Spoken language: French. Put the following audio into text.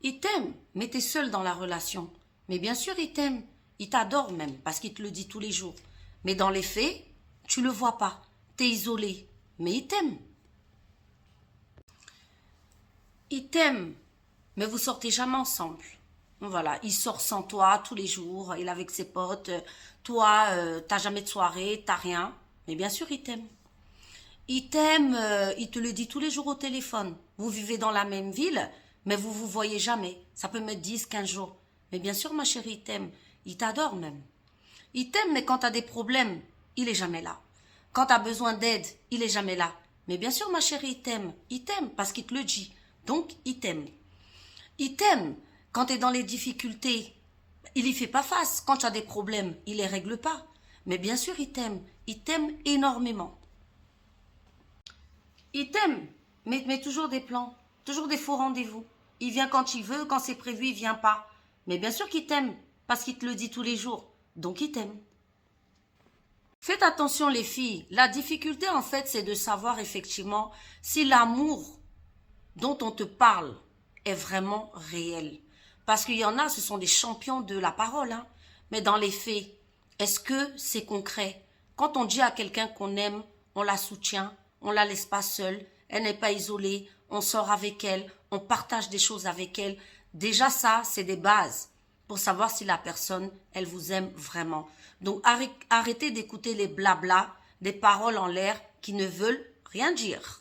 Il t'aime, mais t'es seul dans la relation. Mais bien sûr, il t'aime. Il t'adore même, parce qu'il te le dit tous les jours. Mais dans les faits, tu le vois pas. T'es isolé. Mais il t'aime. Il t'aime, mais vous sortez jamais ensemble. Voilà, il sort sans toi tous les jours, il est avec ses potes. Toi, t'as jamais de soirée, t'as rien. Mais bien sûr, il t'aime. Il t'aime, il te le dit tous les jours au téléphone. Vous vivez dans la même ville, mais vous vous voyez jamais. Ça peut mettre 10, 15 jours. Mais bien sûr, ma chérie, il t'aime. Il t'adore même. Il t'aime, mais quand t'as des problèmes, il est jamais là. Quand t'as besoin d'aide, il est jamais là. Mais bien sûr, ma chérie, il t'aime. Il t'aime parce qu'il te le dit. Donc, il t'aime. Il t'aime. Quand tu es dans les difficultés, il y fait pas face. Quand tu as des problèmes, il les règle pas. Mais bien sûr, il t'aime. Il t'aime énormément. Il t'aime, mais toujours des plans, toujours des faux rendez-vous. Il vient quand il veut, quand c'est prévu, il vient pas. Mais bien sûr qu'il t'aime, parce qu'il te le dit tous les jours. Donc il t'aime. Faites attention les filles. La difficulté en fait, c'est de savoir effectivement si l'amour dont on te parle est vraiment réel. Parce qu'il y en a, ce sont des champions de la parole, hein. Mais dans les faits, est-ce que c'est concret? Quand on dit à quelqu'un qu'on aime, on la soutient, on la laisse pas seule, elle n'est pas isolée, on sort avec elle, on partage des choses avec elle. Déjà ça, c'est des bases pour savoir si la personne, elle vous aime vraiment. Donc arrêtez d'écouter les blablas, des paroles en l'air qui ne veulent rien dire.